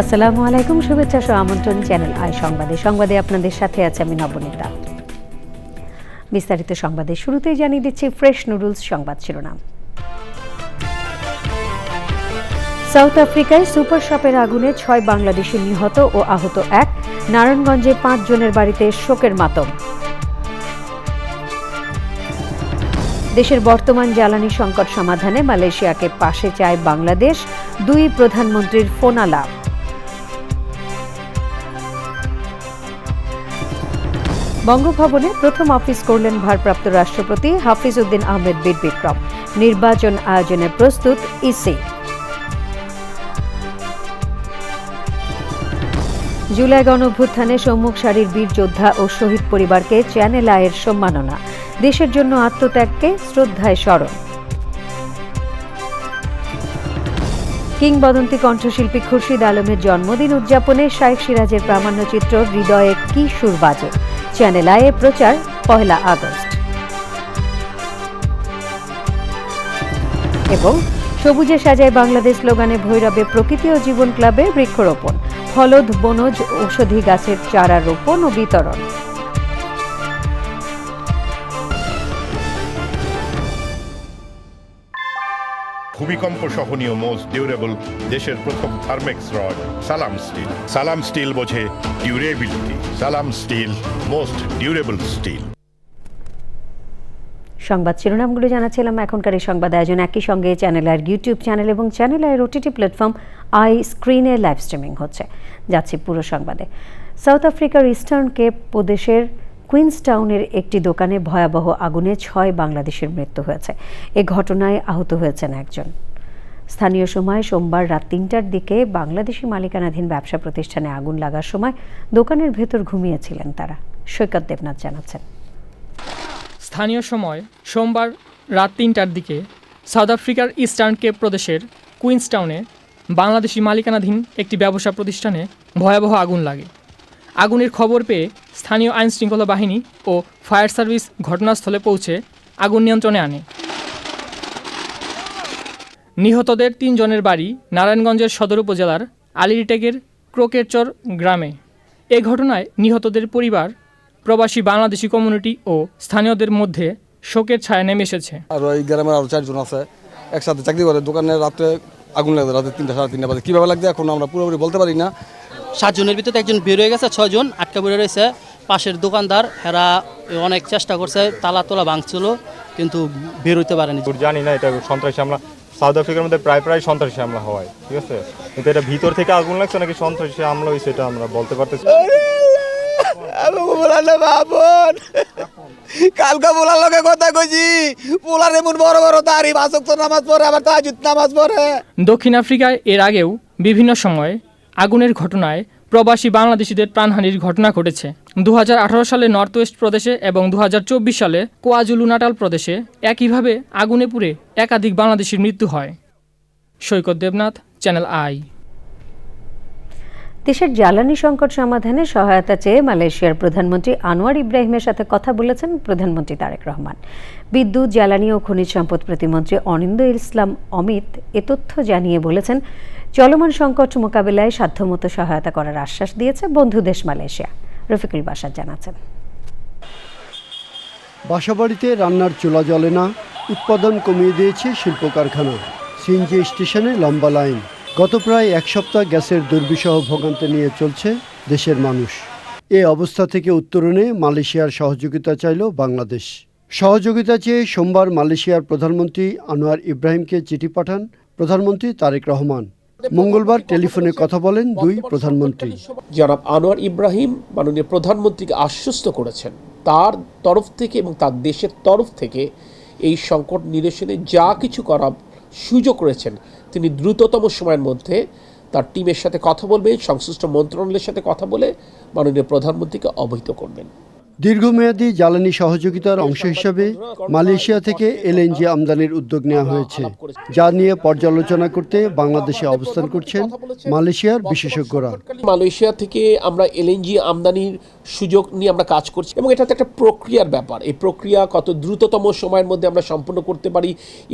আসসালামু আলাইকুম, শুভেচ্ছা সহ আমন্ত্রণ চ্যানেল আই সংবাদে আপনাদের সাথে আছে আমি নবনীতা। বিস্তারিত সংবাদের শুরুতেই জানিয়ে দিচ্ছি ফ্রেশ নুডলস সংবাদ শিরোনাম। সাউথ আফ্রিকায় সুপার শপের আগুনে 6 বাংলাদেশি নিহত ও আহত 1। নারায়ণগঞ্জে 5 জনের বাড়িতে শোকের মাতম। দেশের বর্তমান জ্বালানি সংকট সমাধানে মালয়েশিয়াকে পাশে চায় বাংলাদেশ, 2 প্রধানমন্ত্রীর ফোন আলাপ। বঙ্গভবনে প্রথম অফিস করলেন ভারপ্রাপ্ত রাষ্ট্রপতি হাফিজ উদ্দিন আহমেদ বীর বিক্রম। নির্বাচন আয়োজনে প্রস্তুত ইসি। জুলাই গণঅভ্যুত্থানে সম্মুখ সারির বীর যোদ্ধা ও শহীদ পরিবারকে চ্যানেল আইয়ের সম্মাননা। দেশের জন্য আত্মত্যাগকে শ্রদ্ধায় স্মরণ। কিংবদন্তি কণ্ঠশিল্পী খুরশিদ আলমের জন্মদিন উদযাপনে শাইখ সিরাজের প্রামাণ্যচিত্র হৃদয়ে কি সুর বাজে। চ্যানেল আইয়ে প্রচার 1 আগস্ট। এবং সবুজে সাজায় বাংলাদেশ স্লোগানে ভৈরবে প্রকৃতি ও জীবন ক্লাবে বৃক্ষরোপণ, ফলদ বনজ ঔষধি গাছের চারা রোপণ ও বিতরণ। ভূমিকম্প সহনীয় মোস্ট ডিউরেবল দেশের প্রথম থার্মেক্স রড সালাম স্টিল। সালাম স্টিল বোঝে ডিউরেবিলিটি। সালাম স্টিল, মোস্ট ডিউরেবল স্টিল। সংবাদ শিরোনামগুলো জানাচ্ছিলাম। এখনকার এই সংবাদ আয়োজন একই সঙ্গে চ্যানেল আইয়ের ইউটিউব চ্যানেল এবং চ্যানেল আইয়ের ওটিটি প্ল্যাটফর্ম আই স্ক্রিনে লাইভ স্ট্রিমিং হচ্ছে। যাচ্ছি পুরো সংবাদে। সাউথ আফ্রিকার ইস্টার্ন কেপ প্রদেশের কুইন্সটাউনের একটি দোকানে ভয়াবহ আগুনে 6 বাংলাদেশের মৃত্যু হয়েছে। এ ঘটনায় আহত হয়েছেন 1 জন। স্থানীয় সময় সোমবার রাত 3টার দিকে বাংলাদেশি মালিকানাধীন ব্যবসা প্রতিষ্ঠানে আগুন লাগার সময় দোকানের ভেতর ঘুমিয়েছিলেন তারা। সৈকত দেবনাথ জানাচ্ছেন। স্থানীয় সময় সোমবার রাত 3টার দিকে সাউথ আফ্রিকার ইস্টার্ন কেপ প্রদেশের কুইন্সটাউনে বাংলাদেশি মালিকানাধীন একটি ব্যবসা প্রতিষ্ঠানে ভয়াবহ আগুন লাগে। আগুনের খবর পেয়ে স্থানীয় আইনশৃঙ্খলা বাহিনী ও ফায়ার সার্ভিস ঘটনাস্থলে পৌঁছে আগুন নিয়ন্ত্রণে আনে। নিহতদের 3 জনের বাড়ি নারায়ণগঞ্জের সদর উপজেলার আলিরিটেকের ক্রোকেরচর গ্রামে। এ ঘটনায় নিহতদের পরিবার, প্রবাসী বাংলাদেশি কমিউনিটি ও স্থানীয়দের মধ্যে শোকের ছায়া নেমে এসেছে। আর ওই গ্রামের আরও 4 জন আছে, একসাথে চাকরি করে। দোকানে রাত্রে আগুন লাগবে, রাতে 3টা সাড়ে 3টা বাজে। কীভাবে লাগবে এখন আমরা পুরোপুরি বলতে পারি না। 7 জনের ভিতরে 1 জন বের হয়ে গেছে, 6 জন আটকা পড়ে রয়েছে। পাশের দোকানদার এরা অনেক চেষ্টা করছে, তালা তোলা ভাঙছিল, কিন্তু বের হইতে পারেনি। জানি না এটা সন্ত্রাসী হামলা। সাউথ আফ্রিকার মধ্যে প্রায় সন্ত্রাসী হামলা হয়, ঠিক আছে, কিন্তু এটা ভিতর থেকে আগুন লাগছে নাকি সন্ত্রাসী হামলা হয়েছে এটা আমরা বলতে পারতেছি। কালকা পোলার লগে কথা কইছি, পোলার এমন বড় বড় দাড়ি, মাসক তো নামাজ পড়ে, আবার তাহাজ্জুদ নামাজ পড়ে। দক্ষিণ আফ্রিকায় এর আগেও বিভিন্ন সময়ে আগুনের ঘটনায় প্রবাসী বাংলাদেশিদের প্রাণহানির ঘটনা ঘটেছে। 2018 সালে নর্থ ওয়েস্ট প্রদেশে এবং 2024 সালে কোয়াজুলু নাটাল প্রদেশে একইভাবে আগুনে পুড়ে একাধিক বাংলাদেশির মৃত্যু হয়। সৈকত দেবনাথ, চ্যানেল আই। দেশের জ্বালানি সংকট সমাধানে সহায়তা চেয়ে মালয়েশিয়ার প্রধানমন্ত্রী আনোয়ার ইব্রাহিমের সাথে কথা বলেছেন প্রধানমন্ত্রী তারেক রহমান। বিদ্যুৎ, জ্বালানি ও খনিজ সম্পদ প্রতিমন্ত্রী অনিন্দ ইসলাম অমিত এ তথ্য জানিয়ে বলেছেন, চলমান সংকট মোকাবিলায় সাধ্যমতো সহায়তা করার আশ্বাস দিয়েছে বন্ধু দেশ মালয়েশিয়া। রফিকুল বাসার জানাচ্ছেন। বাসাবাড়িতে রান্নার চুলা জ্বলে না, উৎপাদন কমিয়ে দিয়েছে শিল্প কারখানা। সিএনজি স্টেশনে লম্বা লাইন। গত প্রায় 1 সপ্তাহ গ্যাসের দুর্বিষহ ভোগান্তি নিয়ে চলছে দেশের মানুষ। এ অবস্থা থেকে উত্তরণে মালয়েশিয়ার সহযোগিতা চাইল বাংলাদেশ। সহযোগিতা চেয়ে সোমবার মালয়েশিয়ার প্রধানমন্ত্রী আনোয়ার ইব্রাহিমকে চিঠি পাঠান প্রধানমন্ত্রী তারেক রহমান। মঙ্গলবার টেলিফোনে কথা বলেন 2 প্রধানমন্ত্রী। জনাব আনোয়ার ইব্রাহিম মাননীয় প্রধানমন্ত্রীকে আশ্বস্ত করেছেন তার তরফ থেকে এবং তার দেশের তরফ থেকে এই সংকট নিরসনে যা কিছু করার সুযোগ রয়েছেন তিনি দ্রুততম সময়ের মধ্যে তার টিমের সাথে কথা বলবেন, সংশ্লিষ্ট মন্ত্রণালয়ের সাথে কথা বলে মাননীয় প্রধানমন্ত্রীকে অবহিত করবেন। দীর্ঘমেয়াদী জ্বালানি সহযোগিতার অংশ হিসাবে মালয়েশিয়া থেকে এলএনজি আমদানির উদ্যোগ নেওয়া হয়েছে, যা নিয়ে পর্যালোচনা করতে বাংলাদেশে অবস্থান করছেন মালয়েশিয়ার বিশেষজ্ঞরা। মালয়েশিয়া থেকে আমরা এলএনজি আমদানির সুযোগ নিয়ে আমরা কাজ করছি এবং এটা তো একটা প্রক্রিয়ার ব্যাপার। এই প্রক্রিয়া কত দ্রুততম সময়ের মধ্যে আমরা সম্পন্ন করতে পারি,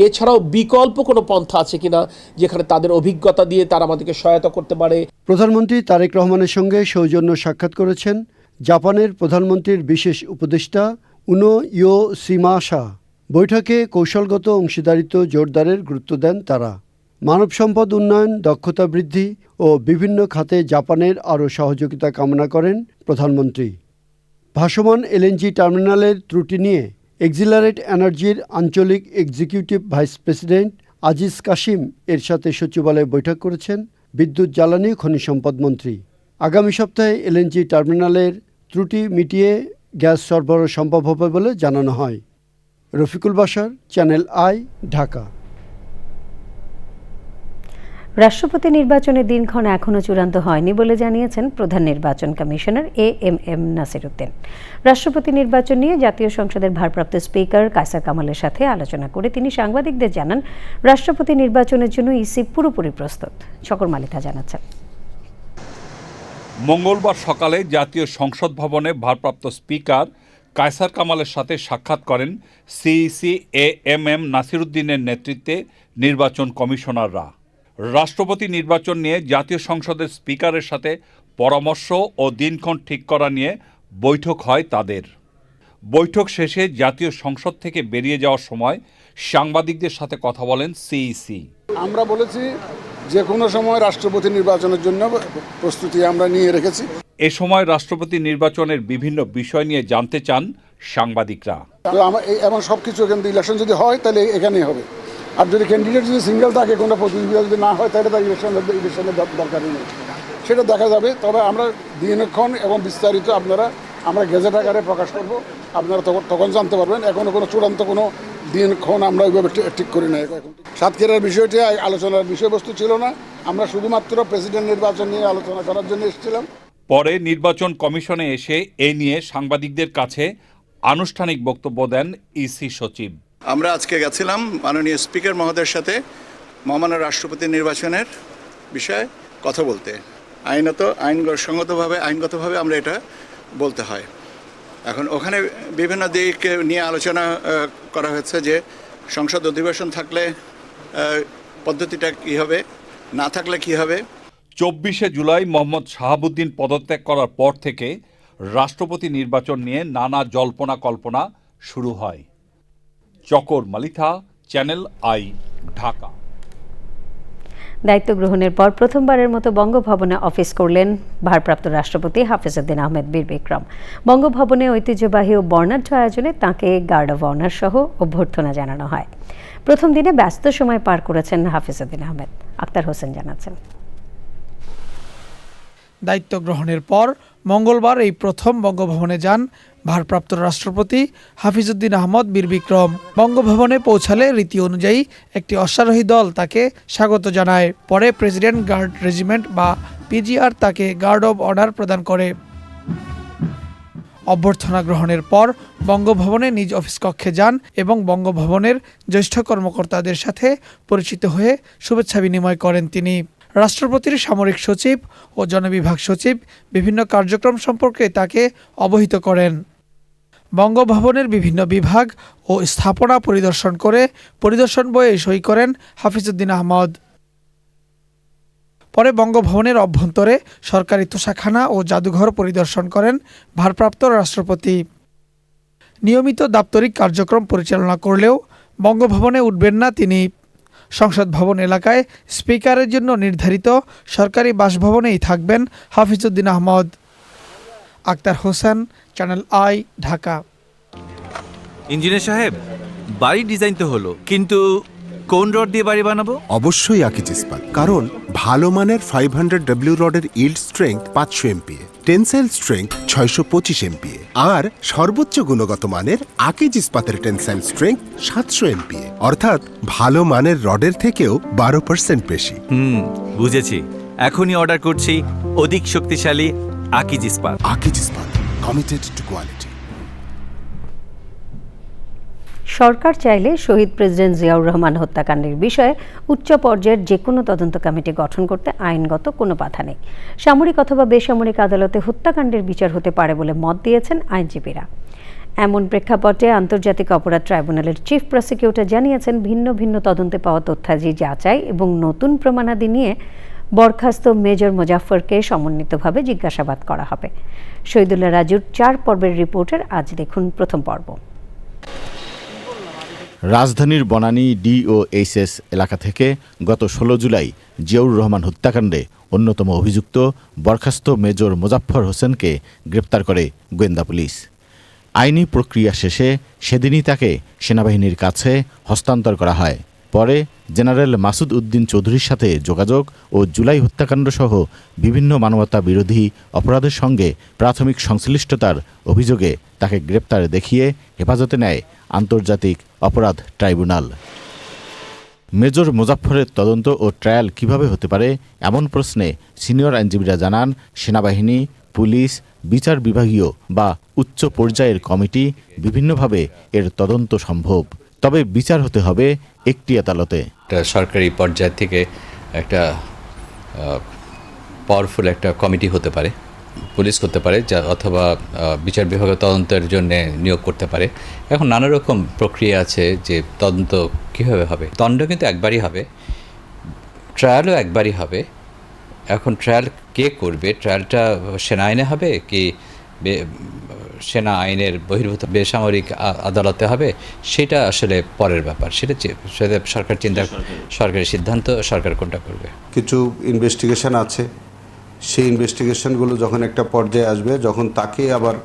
এছাড়াও বিকল্প কোনো পন্থা আছে কিনা যেখানে তাদের অভিজ্ঞতা দিয়ে তারা আমাদেরকে সহায়তা করতে পারে। প্রধানমন্ত্রী তারেক রহমানের সঙ্গে সৌজন্য সাক্ষাৎ করেছেন জাপানের প্রধানমন্ত্রীর বিশেষ উপদেষ্টা উনো ইয়োশিমাসা। বৈঠকে কৌশলগত অংশীদারিত্ব জোরদারের গুরুত্ব দেন তারা। মানব সম্পদ উন্নয়ন, দক্ষতা বৃদ্ধি ও বিভিন্ন খাতে জাপানের আরও সহযোগিতা কামনা করেন প্রধানমন্ত্রী। ভাসমান এলএনজি টার্মিনালের ত্রুটি নিয়ে এক্সিলারেট এনার্জির আঞ্চলিক executive vice president Aziz Kashem এর সাথে সচিবালয়ে বৈঠক করেছেন বিদ্যুৎ, জ্বালানি ও খনিজ সম্পদ মন্ত্রী। আগামী সপ্তাহে এলএনজি টার্মিনালের ত্রুটি মিটিয়ে গ্যাস সরবরাহ সম্ভব হবে বলে জানানো হয়। Rafiqul Bashar, channel I, Dhaka. রাষ্ট্রপতি নির্বাচনের দিনক্ষণ এখনও চূড়ান্ত হয়নি বলে জানিয়েছেন প্রধান নির্বাচন কমিশনার এএমএম নাসিরউদ্দিন। রাষ্ট্রপতি নির্বাচন নিয়ে জাতীয় সংসদের ভারপ্রাপ্ত স্পিকার কায়সার কামালের সাথে আলোচনা করে তিনি সাংবাদিকদের জানান, রাষ্ট্রপতি নির্বাচনের জন্য ইসি পুরোপুরি প্রস্তুত। শকর মালিকা জানাচ্ছেন। মঙ্গলবার সকালে জাতীয় সংসদ ভবনে ভারপ্রাপ্ত স্পিকার কায়সার কামালের সাথে সাক্ষাৎ করেন সিইসি এএমএম নাসিরউদ্দিনের নেতৃত্বে নির্বাচন কমিশনাররা। রাষ্ট্রপতি নির্বাচন নিয়ে জাতীয় সংসদের স্পিকারের সাথে পরামর্শ ও দিনক্ষণ ঠিক করা নিয়ে বৈঠক হয় তাদের। বৈঠক শেষে জাতীয় সংসদ থেকে বেরিয়ে যাওয়ার সময় সাংবাদিকদের সাথে কথা বলেন সিইসি। আমরা বলেছি যে কোনো সময় রাষ্ট্রপতি নির্বাচনের জন্য প্রস্তুতি আমরা নিয়ে রেখেছি। এ সময় রাষ্ট্রপতি নির্বাচনের বিভিন্ন বিষয় নিয়ে জানতে চান সাংবাদিকরা। এমন সব কিছু এখান থেকে ইলেকশন যদি হয় তাহলে এখানেই হবে, আর যদি ক্যান্ডিডেট যদি সিঙ্গেল থাকে, কোনো প্রতিযোগিতা যদি না হয় তাহলে তার ইলেকশনের দরকারই নেই, সেটা দেখা যাবে। তবে আমরা দিনক্ষণ এবং বিস্তারিত আমরা গেজেট আকারে প্রকাশ করব, আপনারা তখন জানতে পারবেন। এখনও কোনো চূড়ান্ত কোনো দিনক্ষণ আমরা ওইভাবে ঠিক করি না। সাতক্ষীরার বিষয়টি আলোচনার বিষয়বস্তু ছিল না, আমরা শুধুমাত্র প্রেসিডেন্ট নির্বাচন নিয়ে আলোচনা করার জন্য এসেছিলাম। পরে নির্বাচন কমিশনে এসে এ নিয়ে সাংবাদিকদের কাছে আনুষ্ঠানিক বক্তব্য দেন ইসি সচিব। আমরা আজকে গেছিলাম মাননীয় স্পিকার মহোদয়ের সাথে মহামান্য রাষ্ট্রপতি নির্বাচনের বিষয়ে কথা বলতে। আইনগতভাবে আমরা এটা বলতে হয়। এখন ওখানে বিভিন্ন দিক নিয়ে আলোচনা করা হয়েছে যে সংসদ অধিবেশন থাকলে পদ্ধতিটা কী হবে, না থাকলে কী হবে। 24শে জুলাই মোহাম্মদ শাহাবুদ্দিন পদত্যাগ করার পর থেকে রাষ্ট্রপতি নির্বাচন নিয়ে নানা জল্পনা কল্পনা শুরু হয়। চকর মালিথা, চ্যানেল আই, ঢাকা। দায়িত্ব গ্রহণের পর প্রথমবারের মতো বঙ্গভবনে অফিস করলেন ভারপ্রাপ্ত রাষ্ট্রপতি হাফিজউদ্দিন আহমেদ বীর বিক্রম। বঙ্গভবনে ঐতিহ্যবাহী ও বর্ণাঢ্য আয়োজনে তাঁকে গার্ড অব অনার সহ অভ্যর্থনা জানানো হয়। প্রথম দিনে ব্যস্ত সময় পার করেছেন হাফিজউদ্দিন আহমেদ। আক্তার হোসেন জানাচ্ছেন। দায়িত্ব গ্রহণের পর মঙ্গলবার এই প্রথম বঙ্গভবনে যান ভারপ্রাপ্ত রাষ্ট্রপতি হাফিজউদ্দিন আহমদ বীর বিক্রম। বঙ্গভবনে পৌঁছালে রীতি অনুযায়ী একটি অশ্বারোহী দল তাকে স্বাগত জানায়। পরে প্রেসিডেন্ট গার্ড রেজিমেন্ট বা পিজিআর তাকে গার্ড অব অনার প্রদান করে। অভ্যর্থনা গ্রহণের পর বঙ্গভবনে নিজ অফিস কক্ষে যান এবং বঙ্গভবনের জ্যেষ্ঠ কর্মকর্তাদের সাথে পরিচিত হয়ে শুভেচ্ছা বিনিময় করেন তিনি। রাষ্ট্রপতির সামরিক সচিব ও জনবিভাগ সচিব বিভিন্ন কার্যক্রম সম্পর্কে তাকে অবহিত করেন। বঙ্গভবনের বিভিন্ন বিভাগ ও স্থাপনা পরিদর্শন করে পরিদর্শন বইয়ে সই করেন হাফিজউদ্দিন আহমদ। পরে বঙ্গভবনের অভ্যন্তরে সরকারি তোষাখানা ও জাদুঘর পরিদর্শন করেন ভারপ্রাপ্ত রাষ্ট্রপতি। নিয়মিত দাপ্তরিক কার্যক্রম পরিচালনা করলেও বঙ্গভবনে উঠবেন না তিনি। সংসদ ভবন এলাকায় স্পিকারের জন্য নির্ধারিত সরকারি বাসভবনেই থাকবেন Hafizuddin Ahmed. Akhtar Hossain, Channel I, Dhaka. Engineer সাহেব, বাড়ির ডিজাইন তো হলো, কিন্তু কোন রড দিয়ে বাড়ি বানাবো? অবশ্যই আকিজ ইস্পাত, কারণ ভালো মানের 500W রডের yield strength 500 MPa, tensile strength 625 MPa আর সর্বোচ্চ গুণগত মানের আকিজ ইস্পাতের টেনসাইল স্ট্রেংথ 700 MPa, অর্থাৎ ভালো মানের রডের থেকেও 12% বেশি। বুঝেছি, এখনই অর্ডার করছি অধিক শক্তিশালী আকিজ ইস্পাত। আকিজ ইস্পাত, কমিটেড টু কোয়ালিটি। সরকার চাইলে শহীদ প্রেসিডেন্ট জিয়াউর রহমান হত্যাকাণ্ডের বিষয়ে উচ্চ পর্যায়ের যে কোনো তদন্ত কমিটি গঠন করতে আইনগত কোনো বাধা নেই। সামরিক অথবা বেসামরিক আদালতে হত্যাকাণ্ডের বিচার হতে পারে বলে মত দিয়েছেন আইনজীবীরা। এমন প্রেক্ষাপটে আন্তর্জাতিক অপরাধ ট্রাইব্যুনালের চিফ প্রসিকিউটর জানিয়েছেন, ভিন্ন ভিন্ন তদন্তে পাওয়া তথ্যাদি যাচাই এবং নতুন প্রমাণাদি নিয়ে বরখাস্ত মেজর মোজাফফরকে সমন্বিতভাবে জিজ্ঞাসাবাদ করা হবে। শহীদুল্লাহ রাজুর 4 পর্বের রিপোর্টের আজ দেখুন প্রথম পর্ব। রাজধানীর বনানী DOHS এলাকা থেকে গত 16 জুলাই জিয়াউর রহমান হত্যাকাণ্ডে অন্যতম অভিযুক্ত বরখাস্ত মেজর মোজাফফর হোসেনকে গ্রেপ্তার করে গোয়েন্দা পুলিশ। আইনি প্রক্রিয়া শেষে সেদিনই তাকে সেনাবাহিনীর কাছে হস্তান্তর করা হয়। পরে জেনারেল মাসুদ উদ্দিন চৌধুরীর সাথে যোগাযোগ ও জুলাই হত্যাকাণ্ড সহ বিভিন্ন মানবতা বিরোধী অপরাধের সঙ্গে প্রাথমিক সংশ্লিষ্টতার অভিযোগে তাকে গ্রেপ্তার দেখিয়ে হেফাজতে নেয় আন্তর্জাতিক অপরাধ ট্রাইব্যুনাল। মেজর মোজাফফরের তদন্ত ও ট্রায়াল কিভাবে হতে পারে এমন প্রশ্নে সিনিয়র আইনজীবীরা জানান, সেনাবাহিনী, পুলিশ, বিচার বিভাগীয় বা উচ্চ পর্যায়ের কমিটি বিভিন্নভাবে এর তদন্ত সম্ভব, তবে বিচার হতে হবে একটি আদালতে। সরকারি পর্যায় থেকে একটা পাওয়ারফুল একটা কমিটি হতে পারে, পুলিশ করতে পারে, যা অথবা বিচার বিভাগের তদন্তের জন্য নিয়োগ করতে পারে। এখন নানা রকম প্রক্রিয়া আছে যে তদন্ত কীভাবে হবে। দণ্ড কিন্তু একবারই হবে, ট্রায়ালও একবারই হবে। এখন ট্রায়াল কে করবে? ট্রায়ালটা সেনা আইনে হবে কি সেনা আইনের বহির্ভূত বেসামরিক আদালতে হবে? সেটা আসলে পরের ব্যাপার, সেটা সরকার সরকারের সিদ্ধান্ত, সরকার কোনটা করবে। কিছু ইনভেস্টিগেশন আছে, সেই ইনভেস্টিগেশনগুলো যখন একটা পর্যায়ে আসবে, যখন তাকে আবার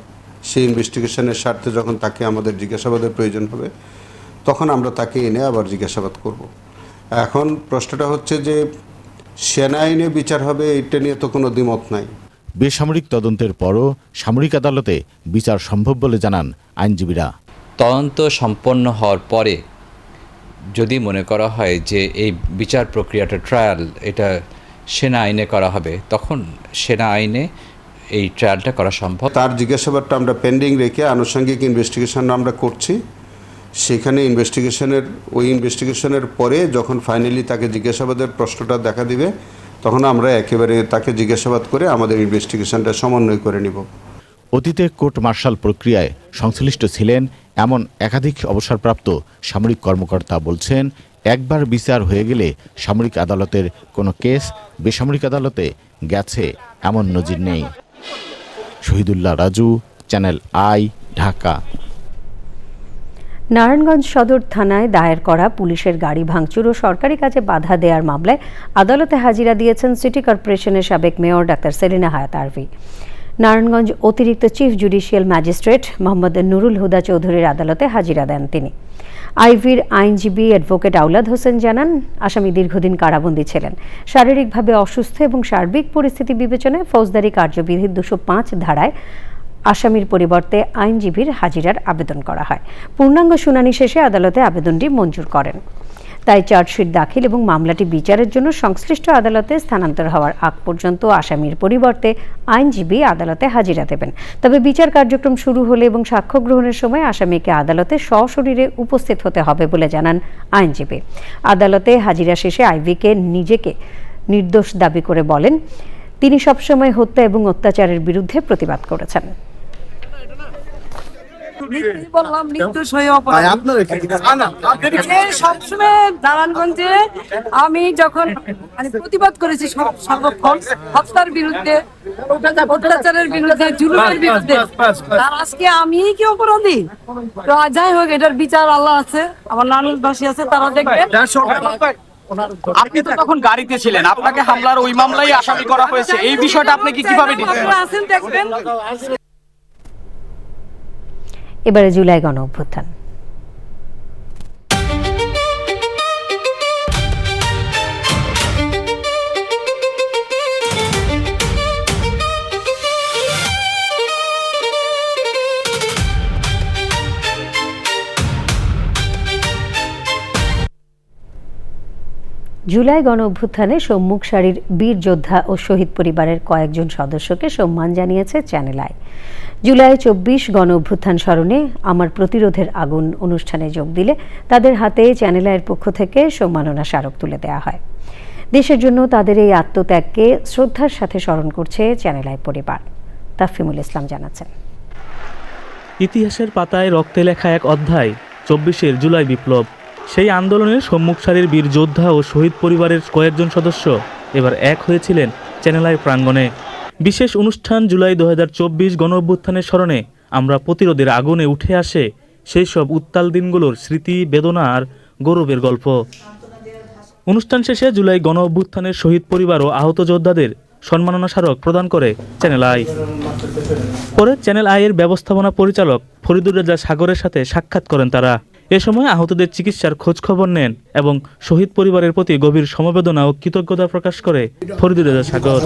সেই ইনভেস্টিগেশনের স্বার্থে যখন তাকে আমাদের জিজ্ঞাসাবাদের প্রয়োজন হবে, তখন আমরা তাকে এনে আবার জিজ্ঞাসাবাদ করব। এখন প্রশ্নটা হচ্ছে যে সেনা আইনে বিচার হবে, এটা নিয়ে তো কোনো দ্বিমত নাই। বেসামরিক তদন্তের পরও সামরিক আদালতে বিচার সম্ভব বলে জানান আইনজীবীরা। তদন্ত সম্পন্ন হওয়ার পরে যদি মনে করা হয় যে এই বিচার প্রক্রিয়াটা ট্রায়াল এটা সেনা আইনে করা হবে, তখন সেনা আইনে এই ট্রায়ালটা করা সম্ভব। তার জিজ্ঞাসাবাদটা আমরা পেন্ডিং রেখে আনুষঙ্গিক ইনভেস্টিগেশন আমরা করছি। সেখানে ইনভেস্টিগেশনের পরে যখন ফাইনালি তাকে জিজ্ঞাসাবাদের প্রশ্নটা দেখা দিবে, তখন আমরা একেবারে তাকে জিজ্ঞাসাবাদ করে আমাদের ইনভেস্টিগেশনটা সমন্বয় করে নিব। অতীতে কোর্ট মার্শাল প্রক্রিয়ায় সংশ্লিষ্ট ছিলেন এমন একাধিক অবসরপ্রাপ্ত সামরিক কর্মকর্তা বলছেন, একবার বিচার হয়ে গেলে সামরিক আদালতের কোনো কেস বেসামরিক আদালতে গেছে এমন নজির নেই। Shahidullah Raju, channel I, Dhaka. নারায়ণগঞ্জ সদর থানায় দায়ের করা পুলিশের গাড়ি ভাঙচুর ও সরকারি কাজে বাধা দেওয়ার মামলায় আদালতে হাজিরা দিয়েছেন সিটি কর্পোরেশনের সাবেক মেয়র ডাক্তার সেলিনা হায়াত আরভি। নারায়ণগঞ্জ অতিরিক্ত chief judicial magistrate Mohammad Nurul Huda চৌধুরীর আদালতে হাজিরা দেন তিনি। আইভির আইনজীবী অ্যাডভোকেট আওলাদ হোসেন জানান, আসামি দীর্ঘদিন কারাবন্দী ছিলেন। শারীরিকভাবে অসুস্থ এবং সার্বিক পরিস্থিতি বিবেচনায় ফৌজদারি কার্যবিধির 205 ধারায় আসামির পরিবর্তে আইনজীবীর হাজিরার আবেদন করা হয়। পূর্ণাঙ্গ শুনানি শেষে আদালতে আবেদনটি মঞ্জুর করেন। তাই চার্জশিট দাখিল এবং মামলাটি বিচারের জন্য সংশ্লিষ্ট আদালতে স্থানান্তর হওয়ার আগ পর্যন্ত আসামির পরিবর্তে আইনজীবী আদালতে হাজিরা দেবেন। তবে বিচার কার্যক্রম শুরু হলে এবং সাক্ষ্য গ্রহণের সময় আসামিকে আদালতে সশরীরে উপস্থিত হতে হবে বলে জানান আইনজীবী। আদালতে হাজিরা শেষে আইভিকে নিজেকে নির্দোষ দাবি করে বলেন, তিনি সবসময় হত্যা এবং অত্যাচারের বিরুদ্ধে প্রতিবাদ করেছেন। সবসময় নারায়ণগঞ্জে আমি যখন প্রতিবাদ করেছি সর্বক্ষণ হত্যার বিরুদ্ধে, অত্যাচারের বিরুদ্ধে, জুলুমের বিরুদ্ধে, আর আজকে আমি কি অপরাধী? তো যাই হোক, এটার বিচার আল্লাহ আছে, আমার নারায়ণবাসী আছে, তারা দেখবে। আপনি তো তখন গাড়িতে ছিলেন, আপনাকে হামলার ওই মামলায় আসামি করা হয়েছে, এই বিষয়টা আপনি কিভাবে দেখবেন? এবারে জুলাই গণ অভ্যুত্থান। জুলাই গণ অভ্যুত্থানে সম্মুখ সারির বীর যোদ্ধা ও শহীদ পরিবারের কয়েকজন সদস্যকে সম্মান জানিয়েছে চ্যানেল আই। জুলাই 24 গণ অভ্যুত্থান স্মরণে আমার প্রতিরোধের আগুন অনুষ্ঠানে যোগ দিলে তাদের হাতে চ্যানেল আইয়ের পক্ষ থেকে সম্মাননা স্মারক তুলে দেওয়া হয়। দেশের জন্য তাদের এই আত্মত্যাগকে শ্রদ্ধার সাথে স্মরণ করছে চ্যানেল আই পরিবার। তাফহিমুল ইসলাম জানাচ্ছেন। ইতিহাসের পাতায় রক্তে লেখা এক অধ্যায় 24 জুলাই বিপ্লব। সেই আন্দোলনের সম্মুখ সারির বীর যোদ্ধা ও শহীদ পরিবারের কয়েকজন সদস্য এবার এক হয়েছিলেন চ্যানেল আই প্রাঙ্গণে। বিশেষ অনুষ্ঠান জুলাই 2024 গণ অভ্যুত্থানের স্মরণে আমরা প্রতিরোধের আগুনে উঠে আসে সেই সব উত্তাল দিনগুলোর স্মৃতি, বেদনা আর গৌরবের গল্প। অনুষ্ঠান শেষে জুলাই গণ অভ্যুত্থানের শহীদ পরিবার ও আহত যোদ্ধাদের সম্মাননা স্মারক প্রদান করে চ্যানেল আই। পরে চ্যানেল আই এর ব্যবস্থাপনা পরিচালক ফরিদুর রেজা সাগরের সাথে সাক্ষাৎ করেন তারা। এ সময় আহতদের চিকিৎসার খোঁজ খবর নেন এবং শহীদ পরিবারের প্রতি গভীর সমবেদনা ও কৃতজ্ঞতা প্রকাশ করে ফরিদুর রেজা সাগর।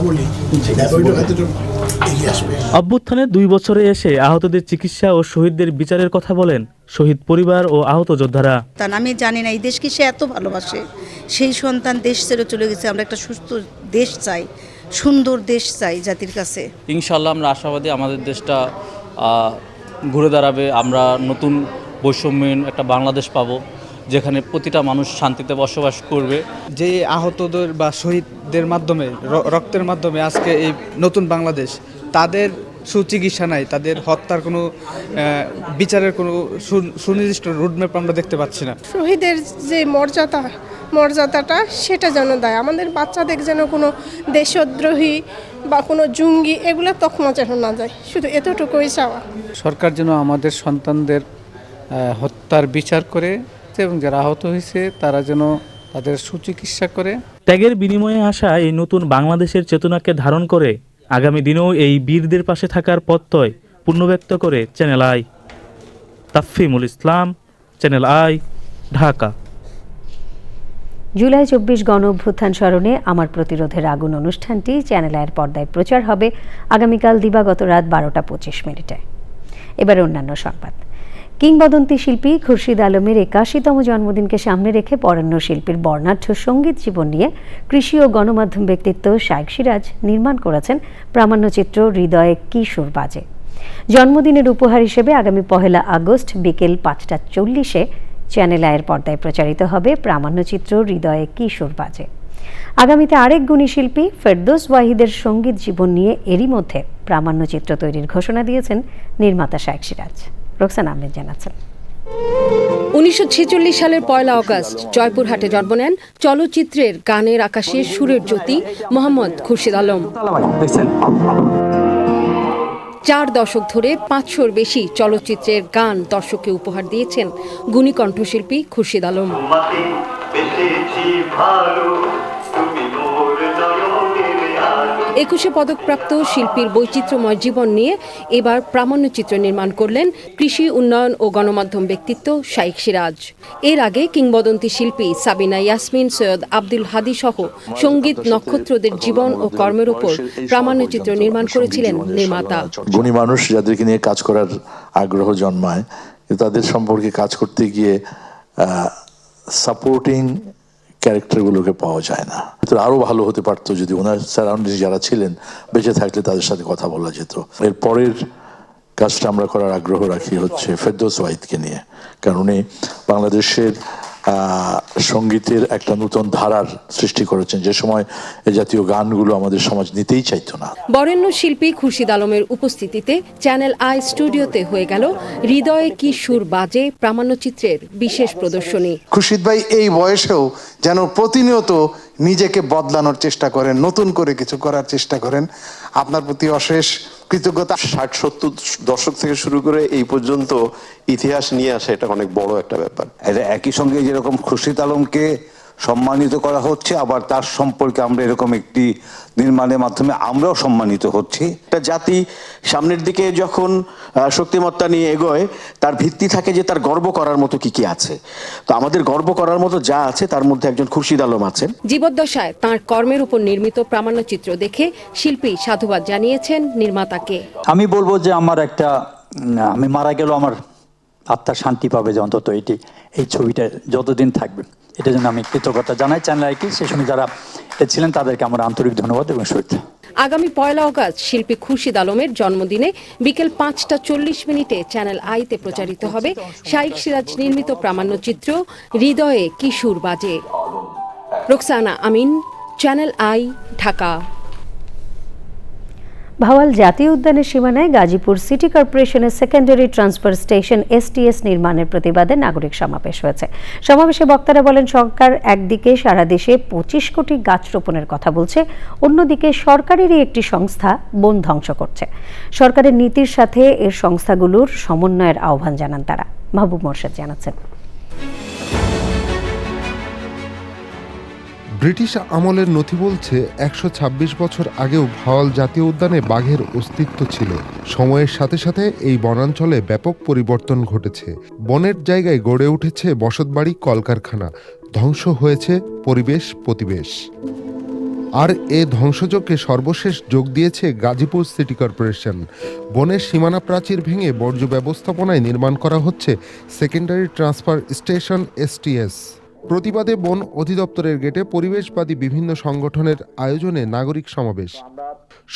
অভ্যুত্থানের 2 বছরে এসে আহতদের চিকিৎসা ও শহীদদের বিচারের কথা বলেন শহীদ পরিবার ও আহত যোদ্ধারা। আমি জানি না এই দেশকে সে এত ভালোবাসে, সেই সন্তান দেশ ছেড়ে চলে গেছে। আমরা একটা সুস্থ দেশ চাই, সুন্দর দেশ চাই জাতির কাছে। ইনশাল্লাহ আমরা আশাবাদী আমাদের দেশটা ঘুরে দাঁড়াবে। আমরা নতুন বৈষম্যহীন একটা বাংলাদেশ পাবো, যেখানে প্রতিটা মানুষ শান্তিতে বসবাস করবে। যে আহতদের বা শহীদদের মাধ্যমে, রক্তের মাধ্যমে আজকে এই নতুন বাংলাদেশ, তাদের সুচিকিৎসা নাই, তাদের হত্যার কোনো বিচারের কোনো সুনির্দিষ্ট রুটম্যাপ আমরা দেখতে পাচ্ছি না। শহীদের যে মর্যাদাটা সেটা যেন দেয়, আমাদের বাচ্চাদের যেন কোনো দেশদ্রোহী বা কোনো জঙ্গি এগুলো তখনও যেন না যায়, শুধু এতটুকুই চাওয়া। সরকার যেন আমাদের সন্তানদের হত্যার বিচার করে এবং যারা আহত হয়েছে তারা যেন তাদের সুচিকিৎসা করে। ত্যাগের বিনিময়ে আসা এই নতুন বাংলাদেশের চেতনাকে ধারণ করে আগামী দিনেও এই বীরদের পাশে থাকার প্রত্যয় পুনর্ব্যক্ত করে channel I. Tafhimul Islam, channel I, Dhaka. July 24 গণ অভ্যুত্থান স্মরণে আমার প্রতিরোধের আগুন অনুষ্ঠানটি চ্যানেল আইয়ের পর্দায় প্রচার হবে আগামীকাল দিবাগত রাত 12টা 25 এবার অন্যান্য সংবাদ। কিংবদন্তি শিল্পী খুরশিদ আলমের 81তম জন্মদিনকে সামনে রেখে বরেণ্য শিল্পীর বর্ণাঢ্য সঙ্গীত জীবন নিয়ে কৃষি ও গণমাধ্যম ব্যক্তিত্ব শাইখ সিরাজ নির্মাণ করেছেন প্রামাণ্যচিত্র হৃদয়ে কি সুর বাজে। জন্মদিনের উপহার হিসেবে আগামী 1 আগস্ট বিকেল 5টা 40 চ্যানেল আইয়ের পর্দায় প্রচারিত হবে প্রামাণ্যচিত্র হৃদয়ে কি সুর বাজে। আগামীতে আরেক গুণী শিল্পী ফেরদৌস ওয়াহিদের সঙ্গীত জীবন নিয়ে এরই মধ্যে প্রামাণ্যচিত্র তৈরির ঘোষণা দিয়েছেন নির্মাতা শাইখ সিরাজ। রোকসানা আহমেদ জানাচ্ছেন। 1946 সালের 1 আগস্ট জয়পুরহাটে জন্ম নেন চলচ্চিত্রের গানের আকাশে সুরের জ্যোতি মোহাম্মদ খুরশিদ আলম। 4 দশক ধরে 500-র বেশি চলচ্চিত্রের গান দর্শককে উপহার দিয়েছেন গুণী কণ্ঠশিল্পী খুরশিদ আলম। 21 পদকপ্রাপ্ত শিল্পীর বৈচিত্র্যময় জীবন নিয়ে এবার প্রামাণ্যচিত্র নির্মাণ করলেন কৃষি উন্নয়ন ও গণমাধ্যম ব্যক্তিত্ব শাইখ সিরাজ। এর আগে কিংবদন্তি শিল্পী সাবিনা ইয়াসমিন, সৈয়দ আব্দুল হাদী সহ সঙ্গীত নক্ষত্রদের জীবন ও কর্মের উপর প্রামাণ্যচিত্র নির্মাণ করেছিলেন নির্মাতা। গুণী মানুষ যাদেরকে নিয়ে কাজ করার আগ্রহ জন্মায়, তাদের সম্পর্কে কাজ করতে গিয়ে সাপোর্টিং ক্যারেক্টারগুলোকে পাওয়া যায় না। আরো ভালো হতে পারতো যদি ওনার সারাউন্ডিং যারা ছিলেন বেঁচে থাকলে তাদের সাথে কথা বলা যেত। এর পরের কাজটা আমরা করার আগ্রহ রাখি হচ্ছে ফেরদৌস ওয়াহিদকে নিয়ে, কারণ উনি বাংলাদেশের সঙ্গীতের একটা নতুন ধারার সৃষ্টি করেছেন, যে সময় এই জাতীয় গানগুলো আমাদের সমাজ নিতেই চাইতো না। বরেণ্য শিল্পী খুরশিদ আলমের উপস্থিতিতে চ্যানেল আই স্টুডিওতে হয়ে গেল হৃদয়ে কি সুর বাজে প্রামাণ্যচিত্রের বিশেষ প্রদর্শনী। খুরশিদ ভাই এই বয়সেও যেন প্রতিনিয়ত নিজেকে বদলানোর চেষ্টা করেন, নতুন করে কিছু করার চেষ্টা করেন। আপনার প্রতি অশেষ কৃতজ্ঞতা। 60-70 দশক থেকে শুরু করে এই পর্যন্ত ইতিহাস নিয়ে আসা এটা অনেক বড় একটা ব্যাপার। একই সঙ্গে যেরকম খুরশিদ আলমকে সম্মানিত করা হচ্ছে, আবার তার সম্পর্কে আমরা এরকম একটি নির্মাণের মাধ্যমে আমরাও সম্মানিত হচ্ছি। একটা জাতি সামনের দিকে যখন শক্তিমত্তা নিয়ে এগোয়, তার ভিত্তি থাকে যে তার গর্ব করার মতো কি কি আছে। তো আমাদের গর্ব করার মতো যা আছে তার মধ্যে একজন খুরশিদ আলম আছেন। জীবদ্দশায় তাঁর কর্মের উপর নির্মিত প্রামাণ্যচিত্র দেখে শিল্পী সাধুবাদ জানিয়েছেন নির্মাতাকে। আমি বলবো যে আমি মারা গেল আমার আত্মার শান্তি পাবে যে অন্তত এই ছবিটা যতদিন থাকবে, এটার জন্য আমি কৃতজ্ঞতা জানাই চ্যানেল আইকে। সে সময় যারা ছিলেন তাদেরকে আমার আন্তরিক ধন্যবাদ এবং শুভেচ্ছা। আগামী 1 অগস্ট শিল্পী খুরশিদ আলমের জন্মদিনে বিকেল 5:40 চ্যানেল আইতে প্রচারিত হবে শাইখ সিরাজ নির্মিত প্রামাণ্যচিত্র হৃদয়ে কিশোর বাজে। রোকসানা আমিন, চ্যানেল আই, ঢাকা। ভাওয়াল জাতীয় উদ্যানের সীমানায় গাজীপুর সিটি কর্পোরেশনের সেকেন্ডারি ট্রান্সফার স্টেশন STS নির্মাণের প্রতিবাদে নাগরিক সমাবেশ হয়েছে। সমাবেশে বক্তারা বলেন, সরকার একদিকে সারা দেশে 25 কোটি গাছ রোপণের কথা বলছে, অন্যদিকে সরকারেরই একটি সংস্থা বন ধ্বংস করছে। সরকারের নীতির সাথে এর সংস্থাগুলোর সমন্বয়ের আহ্বান জানান তারা। মাহবুব মোর্শেদ জানাচ্ছেন। ব্রিটিশ আমলের নথি বলছে 126 বছর আগেও ভাওয়াল জাতীয় উদ্যানে বাঘের অস্তিত্ব ছিল। সময়ের সাথে সাথে এই বনাঞ্চলে ব্যাপক পরিবর্তন ঘটেছে। বনের জায়গায় গড়ে উঠেছে বসতবাড়ি, কলকারখানা, ধ্বংস হয়েছে পরিবেশ। আর এ ধ্বংসযজ্ঞে সর্বশেষ যোগ দিয়েছে গাজীপুর সিটি কর্পোরেশন। বনের সীমানা প্রাচীর ভেঙে বর্জ্য ব্যবস্থাপনায় নির্মাণ করা হচ্ছে সেকেন্ডারি ট্রান্সফার স্টেশন STS। প্রতিবাদে বন অধিদপ্তরের গেটে পরিবেশবাদী বিভিন্ন সংগঠনের আয়োজনে নাগরিক সমাবেশ।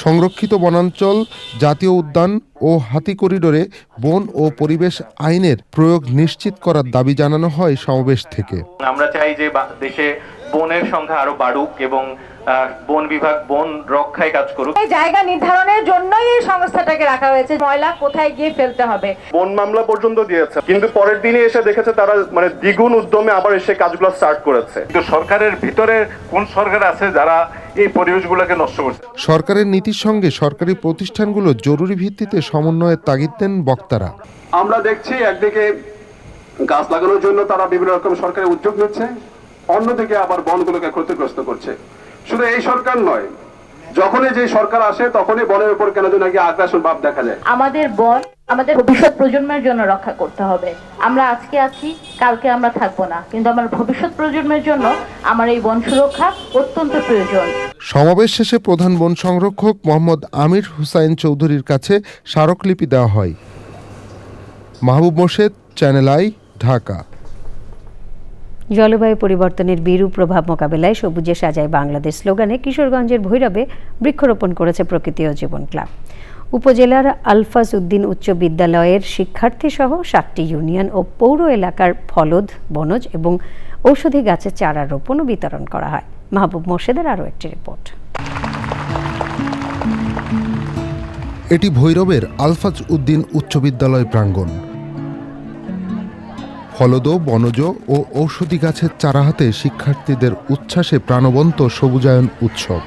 সংরক্ষিত বনাঞ্চল, জাতীয় উদ্যান ও হাতি করিডোরে বন ও পরিবেশ আইনের প্রয়োগ নিশ্চিত করার দাবি জানানো হয় সমাবেশ থেকে। আমরা চাই যে দেশে বনের সংখ্যা আরো বাড়ুক এবং বন বিভাগ বন রক্ষায় কাজ করুক। এই জায়গা নির্ধারণের জন্যই এই সংস্থাটাকে রাখা হয়েছে, ময়লা কোথায় গিয়ে ফেলতে হবে। বন মামলা পর্যন্ত দিয়েছে, কিন্তু পরের দিনে এসে দেখেছে তারা দ্বিগুণ উদ্যমে আবার এসে কাজগুলো স্টার্ট করেছে। কিন্তু সরকারের ভিতরে কোন সরকার আছে যারা এই পরিবেশগুলোকে নষ্ট করছে? সরকারের নীতির সঙ্গে সরকারি প্রতিষ্ঠানগুলো জরুরি ভিত্তিতে সমন্বয়ের তাগিদ দেন বক্তারা। আমরা দেখছি একদিকে গাছ লাগানোর জন্য তারা বিভিন্ন রকম সরকারি উদ্যোগ নিচ্ছে, অন্যদিকে আবার বনগুলোকে ক্ষতিগ্রস্ত করছে। শুধু এই সরকার নয়, যখনই যে সরকার আসে তখনই বনের উপর কেন যেন আগ্রাসন ভাব দেখা যায়। আমাদের বন আমাদের ভবিষ্যৎ প্রজন্মের জন্য রক্ষা করতে হবে। আমরা আজকে আছি, কালকে আমরা থাকবো না, কিন্তু আমার ভবিষ্যৎ প্রজন্মের জন্য আমার এই বন সুরক্ষা অত্যন্ত প্রয়োজন। সমাবেশ শেষে প্রধান বন সংরক্ষক মোহাম্মদ আমির হুসাইন চৌধুরীর কাছে স্মারকলিপি দেওয়া হয়। মাহবুব মোর্শেদ, চ্যানেল আই, ঢাকা। জলবায়ু পরিবর্তনের বিরূপ প্রভাব মোকাবেলায় সবুজে সাজায় বাংলাদেশ স্লোগানে কিশোরগঞ্জের ভৈরবে বৃক্ষরোপণ করেছে প্রকৃতি ও জীবন ক্লাব। উপজেলার আলফাজ উদ্দিন উচ্চ বিদ্যালয়ের শিক্ষার্থী সহ 7টি ইউনিয়ন ও পৌর এলাকার ফলদ, বনজ এবং ঔষধি গাছের চারা রোপণ ও বিতরণ করা হয়। মাহবুব মোর্শেদের আরও একটি রিপোর্ট। এটি ভৈরবের আলফাজ উদ্দিন উচ্চ বিদ্যালয় প্রাঙ্গণ। ফলদ, বনজ ও ঔষধি গাছের চারা হাতে শিক্ষার্থীদের উচ্ছ্বাসে প্রাণবন্ত সবুজায়ন উৎসব।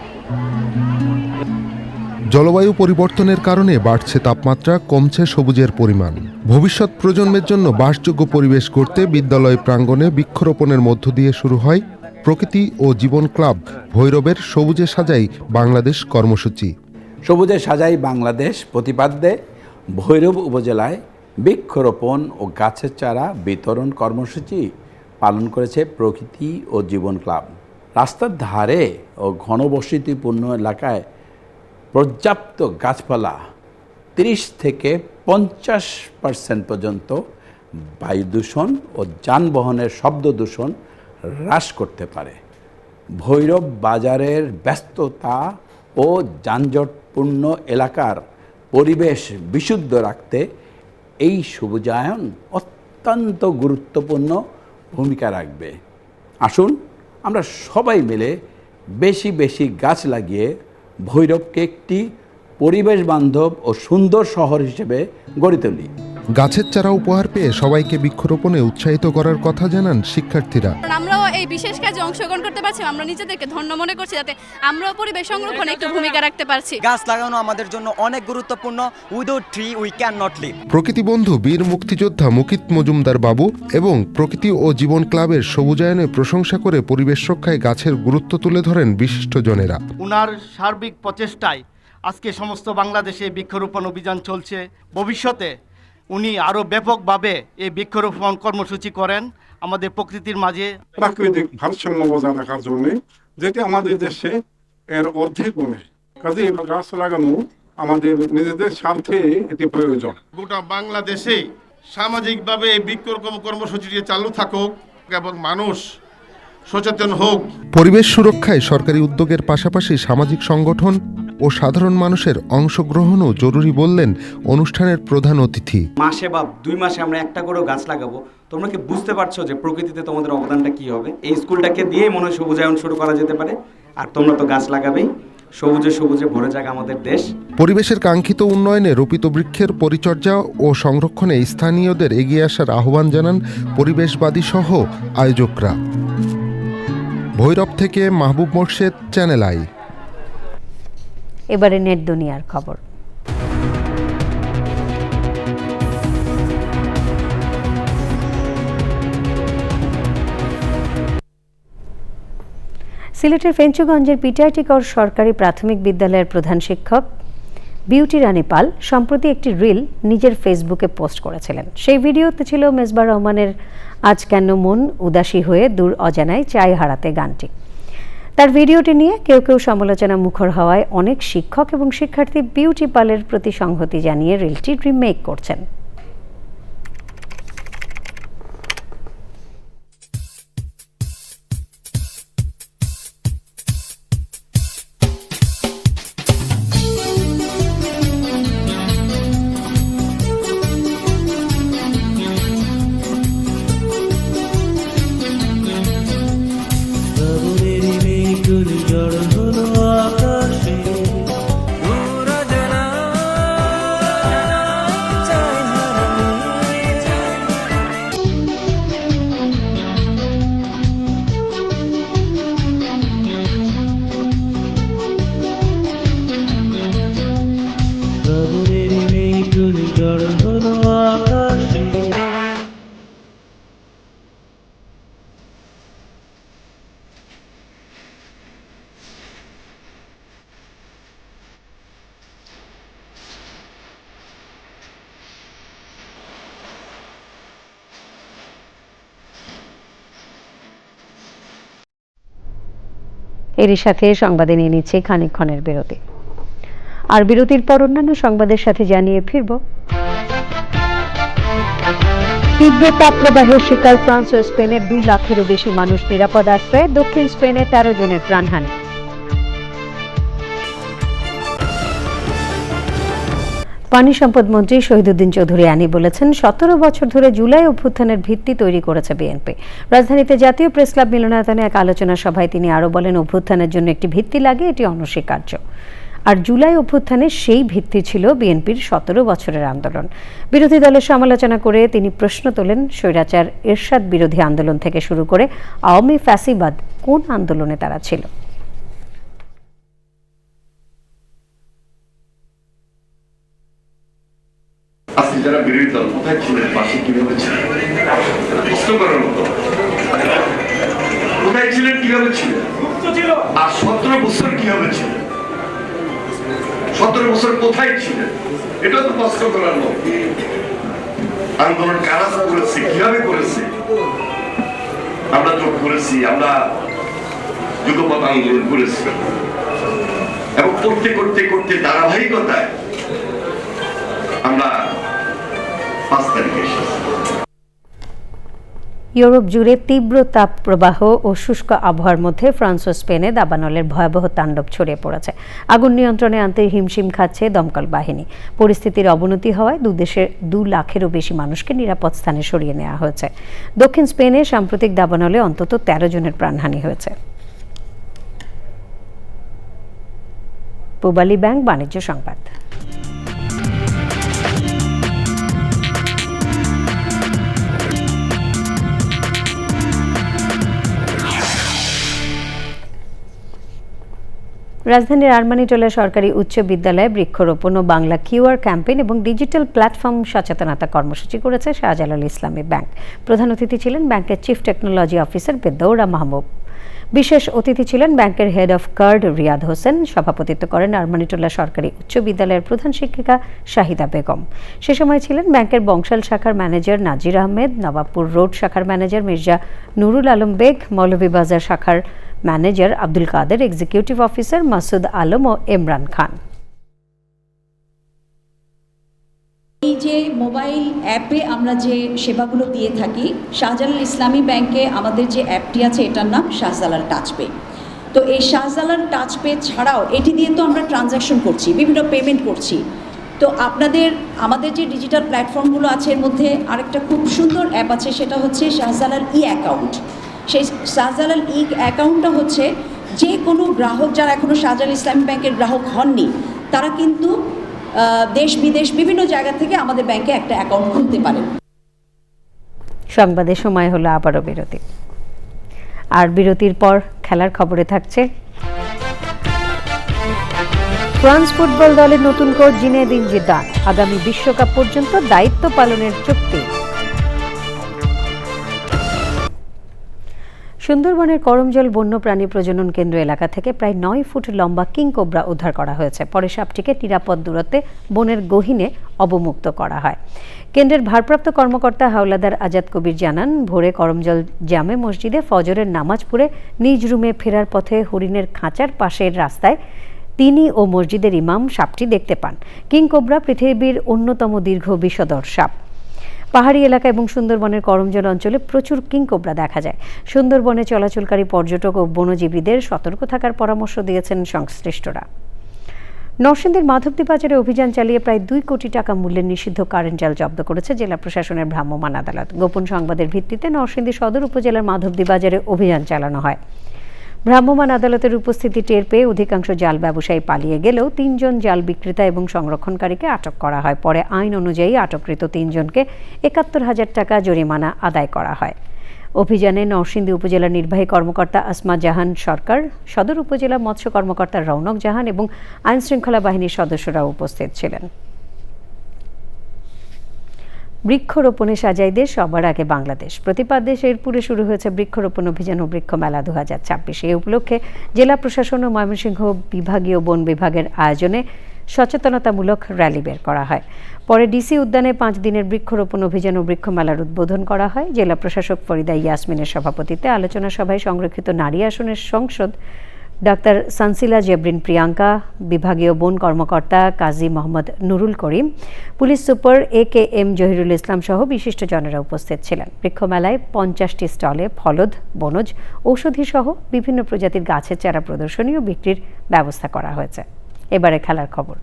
জলবায়ু পরিবর্তনের কারণে বাড়ছে তাপমাত্রা, কমছে সবুজের পরিমাণ। ভবিষ্যৎ প্রজন্মের জন্য বাসযোগ্য পরিবেশ গড়তে বিদ্যালয় প্রাঙ্গণে বৃক্ষরোপণের মধ্য দিয়ে শুরু হয় প্রকৃতি ও জীবন ক্লাব ভৈরবের সবুজে সাজাই বাংলাদেশ কর্মসূচি। সবুজে সাজাই বাংলাদেশ প্রতিপাদ্যে ভৈরব উপজেলায় বৃক্ষরোপণ ও গাছের চারা বিতরণ কর্মসূচি পালন করেছে প্রকৃতি ও জীবন ক্লাব। রাস্তার ধারে ও ঘনবসতিপূর্ণ এলাকায় পর্যাপ্ত গাছপালা 30 থেকে 50% পর্যন্ত বায়ু দূষণ ও যানবাহনের শব্দ দূষণ হ্রাস করতে পারে। ভৈরব বাজারের ব্যস্ততা ও যানজটপূর্ণ এলাকার পরিবেশ বিশুদ্ধ রাখতে এই সবুজায়ন অত্যন্ত গুরুত্বপূর্ণ ভূমিকা রাখবে। আসুন আমরা সবাই মিলে বেশি বেশি গাছ লাগিয়ে ভৈরবকে একটি পরিবেশ বান্ধব ও সুন্দর শহর হিসেবে গড়ে তুলি। গাছের চারা উপহার পেয়ে সবাইকে বৃক্ষরোপণে উৎসাহিত করার কথা জানান শিক্ষার্থীরা। আমরাও এই বিশেষ কাজে অংশগ্রহণ করতে পারছি, আমরা নিজেদেরকে ধন্য মনে করছি যাতে আমরাও পরিবেশ সংরক্ষণে একটু ভূমিকা রাখতে পারছি। গাছ লাগানো আমাদের জন্য অনেক গুরুত্বপূর্ণ। Without tree we can not live. প্রকৃতি বন্ধু বীর মুক্তিযোদ্ধা মুকিত মজুমদার বাবু এবং প্রকৃতি ও জীবন ক্লাবের সবুজায়নে প্রশংসা করে পরিবেশ রক্ষায় গাছের গুরুত্ব তুলে ধরেন বিশিষ্টজনেরা। উনার সার্বিক প্রচেষ্টায় আজকে সমস্ত বাংলাদেশে বৃক্ষরোপণ অভিযান চলছে। ভবিষ্যতে উনি আরো ব্যাপকভাবে এই বৃক্ষরোপণ কর্মসূচি করেন আমাদের প্রকৃতির মাঝে। প্রাকৃতিক ভারসাম্য বজায় রাখার জন্য যেটি আমাদের দেশে এর অর্ধেক গুণে, কাজে গাছ লাগানো আমাদের নিজেদের স্বার্থে এটি প্রয়োজন। গোটা বাংলাদেশে সামাজিকভাবে এই বৃক্ষরোপণ কর্মসূচিটি চালু থাকুক এবং মানুষ সচেতন হোক। পরিবেশ সুরক্ষায় সরকারি উদ্যোগের পাশাপাশি সামাজিক সংগঠন ও সাধারণ মানুষের অংশগ্রহণও জরুরি বললেন অনুষ্ঠানের প্রধান অতিথি। মাসে বা 2 মাসে আমরা একটা করেও গাছ লাগাবো, তোমরা কি বুঝতে পারছো যে প্রকৃতিতে তোমাদের অবদানটা কি হবে? এই স্কুলটাকে দিয়েই মনে হয় সবুজায়ন শুরু করা যেতে পারে। আর তোমরা তো গাছ লাগাবেই, সবুজে সবুজে ভরে যাক আমাদের দেশ। পরিবেশের কাঙ্ক্ষিত উন্নয়নে রোপিত বৃক্ষের পরিচর্যা ও সংরক্ষণে স্থানীয়দের এগিয়ে আসার আহ্বান জানান পরিবেশবাদী সহ আয়োজকরা। ভৈরব থেকে মাহবুব মোর্শেদ, চ্যানেল আই। এবারে নেট দুনিয়ার খবর। সিলেটের ফেঞ্চুগঞ্জের পিটাইটিকর সরকারি প্রাথমিক বিদ্যালয়ের প্রধান শিক্ষক বিউটি রানী পাল সম্প্রতি একটি রিল নিজের ফেসবুকে পোস্ট করেছিলেন। সেই ভিডিওতে ছিল মেজবার রহমানের আজ কেন মন উদাসী হয়ে দূর অজানায় চাই হারাতে গানটি। তার ভিডিওটি নিয়ে কেউ কেউ সমালোচনা মুখর হওয়ায় অনেক শিক্ষক এবং শিক্ষার্থী বিউটি পালের প্রতি সংহতি জানিয়ে রিলটি রিমেক করছেন। এরই সাথে সংবাদে নিয়ে নিচ্ছে খানিকক্ষণের বিরতি। আর বিরতির পর অন্যান্য সংবাদের সাথে জানিয়ে ফিরব। তীব্র তাপপ্রবাহের শিকার ফ্রান্স ও স্পেনের 2 লাখেরও বেশি মানুষ নিরাপদ আশ্রয়ে। দক্ষিণ স্পেনে 13 জনের প্রাণহানি। পানি সম্পদ মন্ত্রী শহীদুদ্দিন চৌধুরী আনি বলেছেন, 17 বছর ধরে জুলাই অভ্যুত্থানের ভিত্তি তৈরি করেছে বিএনপি। রাজধানীতে জাতীয় প্রেস ক্লাব মিলনায়তনে এক আলোচনা সভায় তিনি আরও বলেন, অভ্যুত্থানের জন্য একটি ভিত্তি লাগে, এটি অনস্বীকার্য। আর জুলাই অভ্যুত্থানের সেই ভিত্তি ছিল বিএনপির 17 বছরের আন্দোলন। বিরোধী দলের সমালোচনা করে তিনি প্রশ্ন তোলেন, স্বৈরাচার এরশাদ বিরোধী আন্দোলন থেকে শুরু করে আওয়ামী ফ্যাসিবাদ কোন আন্দোলনে তারা ছিল? আজকে যারা বিরোধী দল কোথায় ছিলেন, পাশে কিভাবে ছিলেন, প্রশ্ন করার মতো কোথায় ছিলেন, কিভাবে ছিলেন, আর 17 বছর কিভাবে ছিলেন, 17 বছর কোথায় ছিলেন, এটা তো প্রশ্ন করার মতো। আন্দোলন কারা করেছে, কিভাবে করেছে, আমরা যোগ করেছি, আমরা যুগপৎ আন্দোলন করেছি এবং করতে করতে করতে ধারাবাহিকতায় আমরা 5 তারিখে এসেছি। ইউরোপ জুড়ে তীব্র তাপপ্রবাহ ও শুষ্ক আবহাওয়ার মধ্যে ফ্রান্স ও স্পেনে দাবানলের ভয়াবহ তাণ্ডব ছড়িয়ে পড়েছে। আগুন নিয়ন্ত্রণে আনতে হিমশিম খাচ্ছে দমকল বাহিনী। পরিস্থিতির অবনতি হওয়ায় 2 লাখেরও বেশি মানুষকে নিরাপদ স্থানে সরিয়ে নেওয়া হয়েছে। দক্ষিণ স্পেনে সাম্প্রতিক দাবানলে অন্তত 13 জনের প্রাণহানি হয়েছে। পূবালী ব্যাংক বাণিজ্য সংবাদ। রাজধানীর আরমানিটোলা সরকারি উচ্চ বিদ্যালয়ে বৃক্ষরোপণ ও বাংলা কিউআর ক্যাম্পেইন এবং ডিজিটাল প্ল্যাটফর্ম সচেতনতা কর্মসূচি করেছে শাহজালাল ইসলামী ব্যাংক। প্রধান অতিথি ছিলেন ব্যাংকের chief technology officer Bedoura Mahbub. বিশেষ অতিথি ছিলেন ব্যাংকের head of card Riyad Hossain. সভাপতিত্ব করেন আরমানিটোলা সরকারি উচ্চ বিদ্যালয়ের প্রধান শিক্ষিকা শাহিদা বেগম। সে সময় ছিলেন ব্যাংকের বংশাল শাখার ম্যানেজার নাজির আহমেদ, নবাবপুর রোড শাখার ম্যানেজার মির্জা নুরুল আলম বেগ, মৌলভীবাজার শাখার ম্যানেজার আব্দুল কাদের, এক্সিকিউটিভ অফিসার মাসুদ আলম ও ইমরান খান। এই যে মোবাইল অ্যাপে আমরা যে সেবাগুলো দিয়ে থাকি, শাহজালাল ইসলামী ব্যাংকে আমাদের যে অ্যাপটি আছে এটার নাম শাহজালাল টাচ পে। তো এই শাহজালাল টাচ পে ছাড়াও এটি দিয়ে তো আমরা ট্রানজ্যাকশন করছি, বিভিন্ন পেমেন্ট করছি। তো আমাদের যে ডিজিটাল প্ল্যাটফর্মগুলো আছে এর মধ্যে আরেকটা খুব সুন্দর অ্যাপ আছে, সেটা হচ্ছে শাহজালাল অ্যাকাউন্ট। সেই শাহজালাল অ্যাকাউন্টটা হচ্ছে যে কোনো গ্রাহক যারা এখনও শাহজালাল ইসলামী ব্যাংকের গ্রাহক হননি, তারা কিন্তু দেশ বিদেশ বিভিন্ন জায়গা থেকে আমাদের ব্যাংকে একটা অ্যাকাউন্ট খুলতে পারেন। সংবাদের সময় হলো আবারও বিরতি, আর বিরতির পর খেলার খবরে থাকছে ফ্রান্স ফুটবল দলের নতুন কোচ জিনেদিন জিদান আগামী বিশ্বকাপ পর্যন্ত দায়িত্ব পালনের চুক্তি। সুন্দরবনের করমজল বন্যপ্রাণী প্রজনন কেন্দ্র এলাকা থেকে প্রায় 9 ফুট লম্বা কিং কোবরা উদ্ধার করা হয়েছে। পরে সাপটিকে নিরাপদ দূরত্বে বনের গহীনে অবমুক্ত করা হয়। কেন্দ্রের ভারপ্রাপ্ত কর্মকর্তা হাওলাদার আজাদ কবির জানান, ভোরে করমজল জামে মসজিদে ফজরের নামাজ পড়ে নিজ রুমে ফেরার পথে হরিণের খাঁচার পাশের রাস্তায় তিনি ও মসজিদের ইমাম সাপটি দেখতে পান। কিং কোবরা পৃথিবীর অন্যতম দীর্ঘ বিষধর সাপ। পাহাড়ি এলাকা এবং সুন্দরবনের করমজল অঞ্চলে প্রচুর কিং কোবরা দেখা যায়। সুন্দরবনে চলাচলকারী পর্যটক ও বনজীবীদের সতর্ক থাকার পরামর্শ দিয়েছেন সংশ্লিষ্টরা। নরসিংদীর মাধবদী বাজারে অভিযান চালিয়ে প্রায় 2 কোটি টাকা মূল্যের নিষিদ্ধ কারেন্ট জাল জব্দ করেছে জেলা প্রশাসনের ভ্রাম্যমাণ আদালত। গোপন সংবাদের ভিত্তিতে নরসিংদী সদর উপজেলার মাধবদী বাজারে অভিযান চালানো হয়। ভ্রাম্যমাণ আদালতের উপস্থিতি টের পেয়ে অধিকাংশ জাল ব্যবসায়ী পালিয়ে গেলেও 3 জন জাল বিক্রেতা এবং সংরক্ষণকারীকে আটক করা হয়। পরে আইন অনুযায়ী আটককৃত 3 জনকে ৭১,০০০ টাকা জরিমানা আদায় করা হয়। অভিযানে নরসিংদী উপজেলার নির্বাহী কর্মকর্তা আসমা জাহান সরকার, সদর উপজেলা মৎস্য কর্মকর্তা রৌনক জাহান এবং আইন শৃঙ্খলা বাহিনীর সদস্যরা উপস্থিত ছিলেন। বৃক্ষরোপণে সাজাই দেশ, সবার আগে বাংলাদেশ। প্রতিপাদ্যে শেরপুরে শুরু হয়েছে বৃক্ষরোপণ অভিযান ও বৃক্ষ মেলা 2026। এই উপলক্ষে জেলা প্রশাসন ও ময়মনসিংহ বিভাগীয় বন বিভাগের আয়োজনে সচেতনতামূলক র্যালি বের করা হয়। পরে ডিসি উদ্যানে 5 দিনের বৃক্ষরোপণ অভিযান ও বৃক্ষ মেলার উদ্বোধন করা হয়। জেলা প্রশাসক ফরিদা ইয়াসমিনের সভাপতিত্বে আলোচনা সভায় সংরক্ষিত নারী আসনের সংসদ ডাক্তার সানসিলা জেবরিন প্রিয়াঙ্কা, বিভাগীয় বন কর্মকর্তা কাজী মোহাম্মদ নুরুল করিম, পুলিশ সুপার AKM জহিরুল ইসলাম সহ বিশিষ্টজনেরা উপস্থিত ছিলেন। বৃক্ষমেলায় 50টি স্টলে ফলদ, বনজ, ঔষধি সহ বিভিন্ন প্রজাতির গাছের চারা প্রদর্শনী ও বিক্রির ব্যবস্থা করা হয়েছে। এবারে খেলার খবর।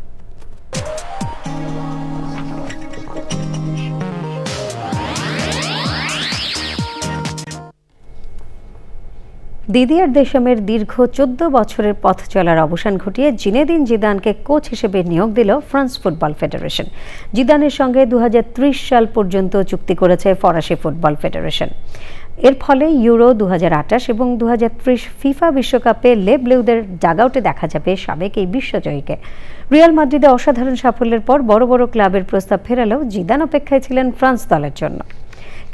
দিদিয়ার দেশমের দীর্ঘ 14 বছরের পথ চলার অবসান ঘটিয়ে জিনেদিন জিদানকে কোচ হিসেবে নিয়োগ দিল ফ্রান্স ফুটবল ফেডারেশন। জিদানের সঙ্গে 2030 সাল পর্যন্ত চুক্তি করেছে ফরাসি ফুটবল ফেডারেশন। এর ফলে ইউরো 2028 এবং 2030 ফিফা বিশ্বকাপে লে ব্লুদের ডাগআউটে দেখা যাবে সাবেক এই বিশ্বজয়ীকে। রিয়াল মাদ্রিদে অসাধারণ সাফল্যের পর বড় বড় ক্লাবের প্রস্তাব ফেরালেও জিদান অপেক্ষায় ছিলেন ফ্রান্স দলের জন্য।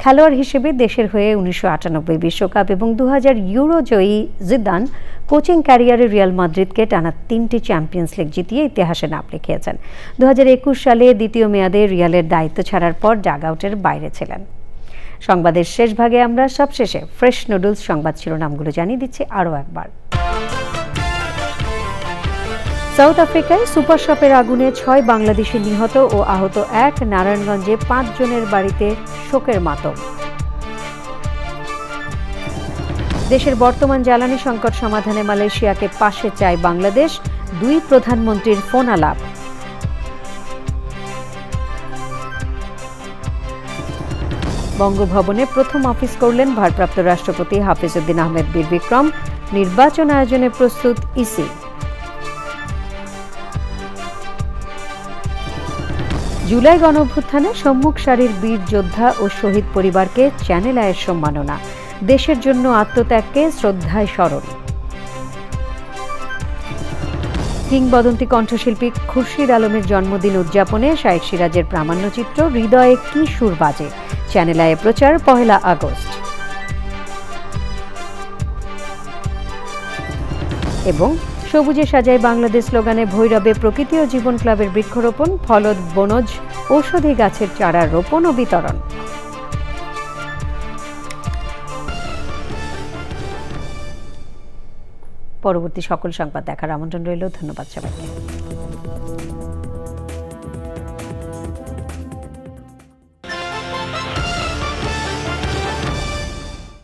খেলোয়াড় হিসেবে দেশের হয়ে 1998 বিশ্বকাপ এবং 2000 ইউরো জয়ী জিদান কোচিং ক্যারিয়ারে রিয়াল মাদ্রিদকে টানা 3টি চ্যাম্পিয়ন্স লিগ জিতিয়ে ইতিহাসে নাম লিখিয়েছেন। 2021 সালে দ্বিতীয় মেয়াদে রিয়ালের দায়িত্ব ছাড়ার পর ডাগআউটের বাইরে ছিলেন। সংবাদের শেষ ভাগে আমরা সবশেষে ফ্রেশ নুডলস সংবাদ শিরোনামগুলো জানিয়ে দিচ্ছি আরও একবার। সাউথ আফ্রিকায় সুপার শপের আগুনে 6 বাংলাদেশি নিহত ও আহত 1, নারায়ণগঞ্জে 5 জনের বাড়িতে শোকের মাতম। দেশের বর্তমান জ্বালানি সংকট সমাধানে মালয়েশিয়াকে পাশে চায় বাংলাদেশ, 2 প্রধানমন্ত্রীর ফোন আলাপ। বঙ্গভবনে প্রথম অফিস করলেন ভারপ্রাপ্ত রাষ্ট্রপতি হাফিজ উদ্দিন আহমেদ বীর বিক্রম। নির্বাচন আয়োজনে প্রস্তুত ইসি। জুলাই গণঅভ্যুত্থানে সম্মুখ সারির বীর যোদ্ধা ও শহীদ পরিবারকে চ্যানেল আয়ের সম্মাননা। দেশের জন্য আত্মত্যাগকে শ্রদ্ধায় স্মরণ। কিংবদন্তি কণ্ঠশিল্পী খুরশিদ আলমের জন্মদিন উদযাপনে শাইখ সিরাজের প্রামাণ্যচিত্র হৃদয়ে কি সুর বাজে, চ্যানেল আয়ে প্রচার 1 আগস্ট। এবং সবুজে সাজায় বাংলাদেশ স্লোগানে ভৈরবে প্রকৃতি ও জীবন ক্লাবের বৃক্ষরোপণ, ফলদ, বনজ, ঔষধি গাছের চারা রোপণ ও বিতরণ। পরবর্তী সকল সংবাদ দেখার আমন্ত্রণ রইল। ধন্যবাদ সবাইকে।